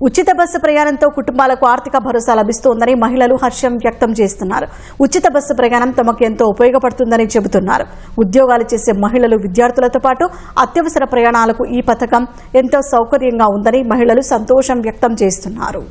ఉచిత బస్సు ప్రయాణంతో కుటుంబాలకు ఆర్థిక భరోసా లభిస్తోందని మహిళలు హర్షం వ్యక్తం చేస్తున్నారు. ఉచిత బస్సు ప్రయాణం తమకు ఎంతో ఉపయోగపడుతుందని చెబుతున్నారు. ఉద్యోగాలు చేసే మహిళలు, విద్యార్థులతో పాటు అత్యవసర ప్రయాణాలకు ఈ పథకం ఎంతో సౌకర్యంగా ఉందని మహిళలు సంతోషం వ్యక్తం చేస్తున్నారు.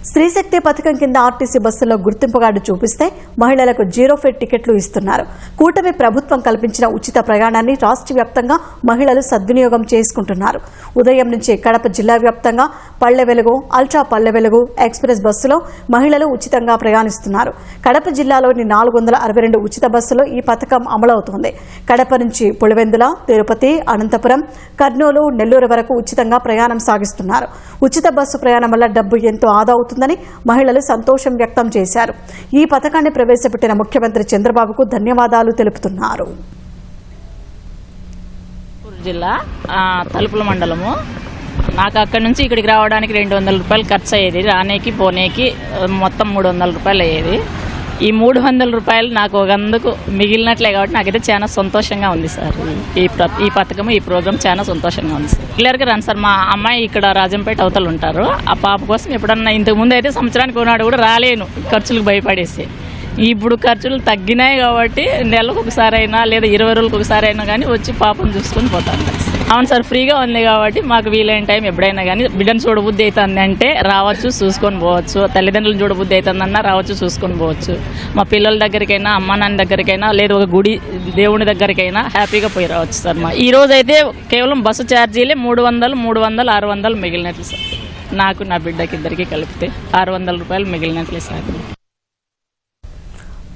స్త్రీశక్తి పథకం కింద ఆర్టీసీ బస్సుల్లో గుర్తింపు కార్డు చూపిస్తే మహిళలకు 0 ఫేర్ టికెట్లు ఇస్తున్నారు. కూటమి ప్రభుత్వం కల్పించిన ఉచిత ప్రయాణాన్ని రాష్ట్ర వ్యాప్తంగా మహిళలు సద్వినియోగం చేసుకుంటున్నారు. ఉదయం నుంచి కడప జిల్లా వ్యాప్తంగా పల్లె వెలుగు, అల్ట్రా పల్లె వెలుగు ఎక్స్ప్రెస్ బస్సులో మహిళలు ఉచితంగా ప్రయాణిస్తున్నారు. కడప జిల్లాలోని 462 ఉచిత బస్సులో ఈ పథకం అమలవుతోంది. కడప నుంచి పులివెందుల, తిరుపతి, అనంతపురం, కర్నూలు, నెల్లూరు వరకు ఉచితంగా ప్రయాణం సాగిస్తున్నారు. ఉచిత బస్సు ప్రయాణం వల్ల డబ్బు ఎంతో ఆదా అవుతుందని మహిళలు సంతోషం వ్యక్తం చేశారు. ఈ పథకాన్ని ప్రవేశపెట్టిన ముఖ్యమంత్రి చంద్రబాబుకు ధన్యవాదాలు తెలుపుతున్నారు. జిల్లా తలుపుల మండలము. నాకు అక్కడి నుంచి ఇక్కడికి రావడానికి 200 రూపాయలు ఖర్చు అయ్యేది. రానేకి పోనేకి మొత్తం 300 రూపాయలు అయ్యేది. ఈ 300 రూపాయలు నాకు ఒకందుకు మిగిలినట్లే కాబట్టి నాకైతే చాలా సంతోషంగా ఉంది సార్. ఈ పథకం, ఈ ప్రోగ్రాం చాలా సంతోషంగా ఉంది సార్. క్లియర్గా రాను సార్. మా అమ్మాయి ఇక్కడ రాజంపేట అవతలు ఉంటారు. ఆ పాప కోసం ఎప్పుడన్నా ఇంతకుముందు అయితే సంవత్సరానికి కొన్నాడు కూడా రాలేను, ఖర్చులకు భయపడేసి. ఇప్పుడు ఖర్చులు తగ్గినాయి కాబట్టి నెలకు ఒకసారి అయినా లేదా 20 రోజులకు ఒకసారి అయినా కానీ వచ్చి పాపను చూసుకొని పోతాను. అవును సార్, ఫ్రీగా ఉంది కాబట్టి మాకు వీలైన టైం ఎప్పుడైనా కానీ బిడ్డను చూడబుద్ధి అవుతుంది అంటే రావచ్చు, చూసుకొని పోవచ్చు. తల్లిదండ్రులను చూడబుద్ధి అవుతుందన్నా రావచ్చు, చూసుకొని పోవచ్చు. మా పిల్లల దగ్గరికైనా, అమ్మ నాన్న దగ్గరికైనా, లేదా ఒక గుడి దేవుని దగ్గరికైనా హ్యాపీగా పోయి రావచ్చు సార్. ఈ రోజు అయితే కేవలం బస్సు ఛార్జీలే 300, 600 మిగిలినట్లు సార్. నాకు నా బిడ్డకి ఇద్దరికి కలిపితే 600 రూపాయలు మిగిలినట్లే సార్.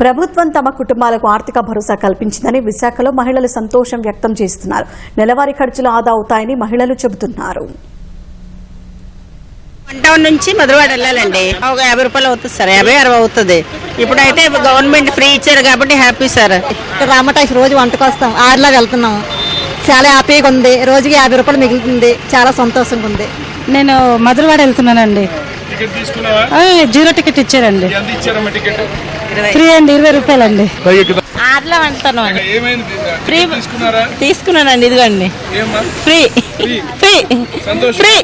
ప్రభుత్వం తమ కుటుంబాలకు ఆర్థిక భరోసా కల్పించిందని విశాఖలో మహిళలు సంతోషం వ్యక్తం చేస్తున్నారు. నెలవారీ ఖర్చులు ఆదా అవుతాయని మహిళలు చెబుతున్నారు. టౌన్ నుంచి మధురవాడ వెళ్ళాలండి. ఒక 50 రూపాయలు అవుతుంది సార్, 50-60 అవుతుంది. ఇప్పుడైతే గవర్నమెంట్ ఫ్రీ ఇచ్చారు కాబట్టి హ్యాపీ సార్. రామటాకి రోజు వంటకు వస్తాం, 6లో వెళ్తున్నాం. చాలా హ్యాపీగా ఉంది. రోజుకి 50 రూపాయలు మిగులుతుంది. చాలా సంతోషంగా ఉంది. నేను మధురవాడ వెళ్తున్నానండి. 0 టికెట్ ఇచ్చారండి. ఫ్రీ అండి, 20 రూపాయలండి. 6లో వెళ్తాను. ఫ్రీ తీసుకున్నానండి. ఇదిగోండి ఫ్రీ ఫ్రీ ఫ్రీ.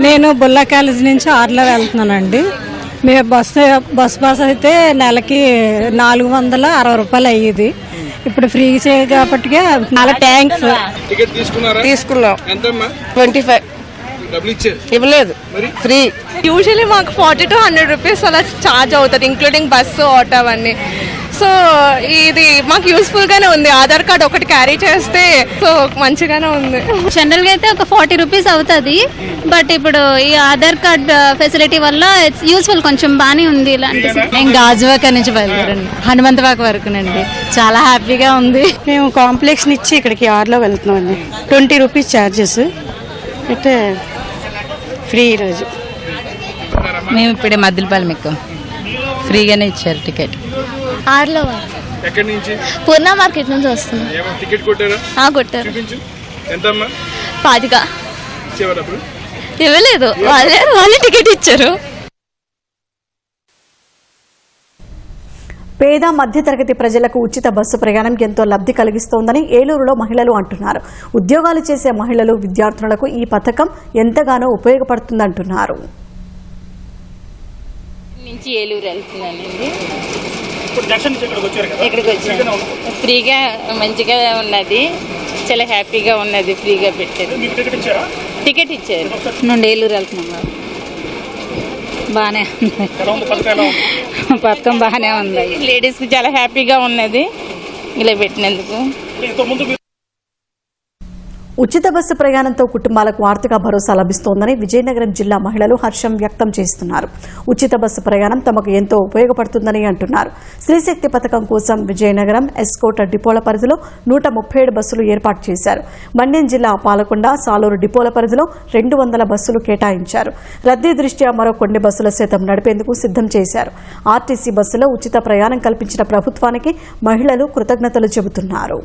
నేను బుల్లా కాలేజ్ నుంచి 6లో వెళ్తున్నానండి. మేము బస్ పాస్ అయితే నెలకి 460 రూపాయలు అయ్యేది. ఇప్పుడు ఫ్రీ చేయ కాబట్టి చాలా థ్యాంక్స్. తీసుకున్నాం. 25 ఇవ్వలేదు, ఫ్రీ. యూజువల్లీ మాకు 40 to 100 రూపీస్ అలా ఛార్జ్ అవుతుంది, ఇంక్లూడింగ్ బస్సు, ఆటో అవన్నీ. సో ఇది మాకు యూస్ఫుల్ గానే ఉంది. ఆధార్ కార్డ్ ఒకటి క్యారీ చేస్తే సో మంచిగానే ఉంది. జనరల్ గా అయితే ఒక 40 రూపీస్ అవుతుంది. బట్ ఇప్పుడు ఈ ఆధార్ కార్డ్ ఫెసిలిటీ వల్ల ఇట్స్ యూస్ఫుల్, కొంచెం బాగానే ఉంది. ఇలాంటి నేను గాజువాక నుంచి బయలుదేరండి, హనుమంతవాక వరకునండి. చాలా హ్యాపీగా ఉంది. మేము కాంప్లెక్స్ నుంచి ఇక్కడికి 6లో వెళ్తున్నాం అండి. 20 రూపీస్ ఛార్జెస్ అయితే ఫ్రీ. ఈరోజు మేము ఇప్పుడే మద్దిలపాలెం ఎక్కాం, ఫ్రీగానే ఇచ్చారు టికెట్. 6లో పూర్ణ మార్కెట్ నుంచి వస్తున్నాం. కొట్టారు. 10 ఇవ్వలేదు, వాళ్ళే టికెట్ ఇచ్చారు. పేద మధ్యతరగతి ప్రజలకు ఉచిత బస్సు ప్రయాణం ఎంతో లబ్ధి కలిగిస్తోందని ఏలూరులో మహిళలు అంటున్నారు. ఉద్యోగాలు చేసే మహిళలు, విద్యార్థులకు ఈ పథకం ఎంతగానో ఉపయోగపడుతుందంటున్నారు. నుంచి ఏలూరు వెళ్తున్నానండి. ఇక్కడికి వచ్చాను. ఫ్రీగా మంచిగా ఉన్నది, చాలా హ్యాపీగా ఉన్నది. ఫ్రీగా పెట్టారు, టికెట్ ఇచ్చారు. నుండి ఏలూరు వెళ్తున్నాం. బాగానే పథకం బాగానే ఉంది. లేడీస్కి చాలా హ్యాపీగా ఉన్నది ఇలా పెట్టినందుకు. ఉచిత బస్సు ప్రయాణంతో కుటుంబాలకు ఆర్థిక భరోసా లభిస్తోందని విజయనగరం జిల్లా మహిళలు హర్షం వ్యక్తం చేస్తున్నారు. ఉచిత బస్సు ప్రయాణం తమకు ఎంతో ఉపయోగపడుతుందని అంటున్నారు. స్త్రీశక్తి పథకం కోసం విజయనగరం, ఎస్కోట డిపోల పరిధిలో 137 బస్సులు ఏర్పాటు చేశారు. మన్యం జిల్లా పాలకొండ, సాలూరు డిపోల పరిధిలో 200 బస్సులు కేటాయించారు. రద్దీ దృష్ట్యా మరో కొన్ని బస్సుల సైతం నడిపేందుకు సిద్ధం చేశారు. ఆర్టీసీ బస్సులో ఉచిత ప్రయాణం కల్పించిన ప్రభుత్వానికి మహిళలు కృతజ్ఞతలు చెబుతున్నారు.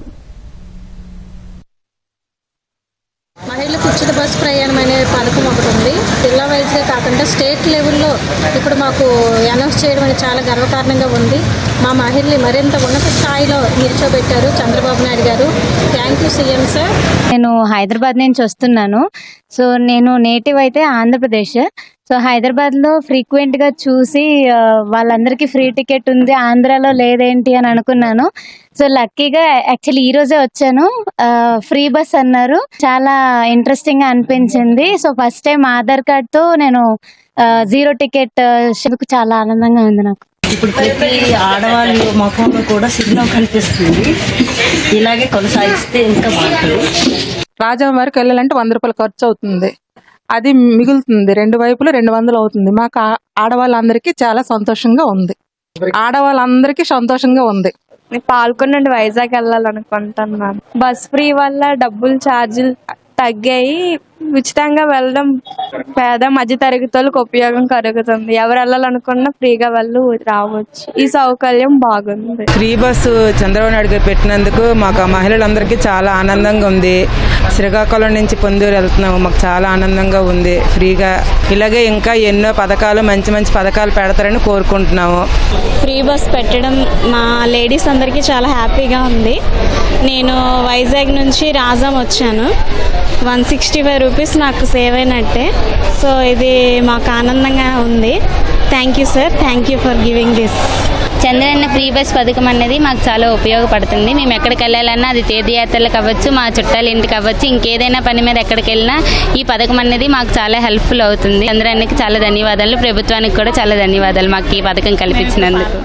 మహిళలకు ఉచిత బస్సు ప్రయాణం అనే పథకం ఒకటి ఉంది. జిల్లా వైజ్గా కాకుండా స్టేట్ లెవెల్లో ఇప్పుడు మాకు అనౌన్స్ చేయడం అనేది చాలా గర్వకారణంగా ఉంది. మా మహిళల్ని మరింత ఉన్నత స్థాయిలో నిల్చోబెట్టారు చంద్రబాబు నాయుడు గారు. Thank you CM sir. నేను హైదరాబాద్ నుంచి వస్తున్నాను. సో నేను నేటివ్ అయితే ఆంధ్రప్రదేశ్. సో హైదరాబాద్లో ఫ్రీక్వెంట్గా చూసి వాళ్ళందరికీ ఫ్రీ టికెట్ ఉంది, ఆంధ్రాలో లేదేంటి అని అనుకున్నాను. సో లక్కీగా యాక్చువల్లీ ఈరోజే వచ్చాను. ఫ్రీ బస్ అన్నారు, చాలా ఇంట్రెస్టింగ్గా అనిపించింది. సో ఫస్ట్ టైం ఆధార్ కార్డ్తో నేను జీరో టికెట్ చాలా ఆనందంగా ఉంది నాకు. ఇప్పుడు ప్రతి ఆడవాళ్ళ ముఖంలో కూడా సిగ్నల్ కనిపిస్తుంది. ఇలాగే కొనసాగిస్తే ఇంకా బాగుంటుంది. రాజాం వరకు వెళ్ళాలంటే 100 రూపాయలు ఖర్చు అవుతుంది. అది మిగులుతుంది, 2 వైపులు 200 అవుతుంది. మాకు ఆడవాళ్ళందరికీ చాలా సంతోషంగా ఉంది. ఆడవాళ్ళందరికీ సంతోషంగా ఉంది. పాల్గొన్న నుండి వైజాగ్ వెళ్ళాలనుకుంటున్నాను. బస్ ఫ్రీ వల్ల డబ్బులు ఛార్జీలు తగ్గాయి. ఉచితంగా వెళ్ళడం పేద మధ్య తరగతి వాళ్ళకి ఉపయోగం కలుగుతుంది. ఎవరు వెళ్ళాలనుకున్నా ఫ్రీగా వాళ్ళు రావచ్చు. ఈ సౌకర్యం బాగుంది. ఫ్రీ బస్సు చంద్రబాబు నాయుడు గారు పెట్టినందుకు మాకు మహిళలందరికీ చాలా ఆనందంగా ఉంది. శ్రీకాకుళం నుంచి పొందూరు వెళ్తున్నాము, మాకు చాలా ఆనందంగా ఉంది. ఫ్రీగా ఇలాగే ఇంకా ఎన్నో పథకాలు, మంచి మంచి పథకాలు పెడతారని కోరుకుంటున్నాము. ఫ్రీ బస్ పెట్టడం మా లేడీస్ అందరికీ చాలా హ్యాపీగా ఉంది. నేను వైజాగ్ నుంచి రాజాం వచ్చాను. 165 రూపీస్ నాకు సేవ్ అయినట్టే. సో ఇది మాకు ఆనందంగా ఉంది. Thank you sir, thank you for giving this. Chandranna free bus పథకం అనేది మాకు చాలా ఉపయోగపడుతుంది. మేము ఎక్కడికి వెళ్ళాలన్నా, అది తీర్థయాత్రలకు అవ్వచ్చు, మా చుట్టాల ఇంటికి అవ్వచ్చు, ఇంకేదైనా పని మీద ఎక్కడికి వెళ్ళినా ఈ పథకం అనేది మాకు చాలా హెల్ప్ఫుల్ అవుతుంది. చంద్రన్నకి చాలా ధన్యవాదాలు, ప్రభుత్వానికి కూడా చాలా ధన్యవాదాలు మాకు ఈ పథకం కల్పించినందుకు.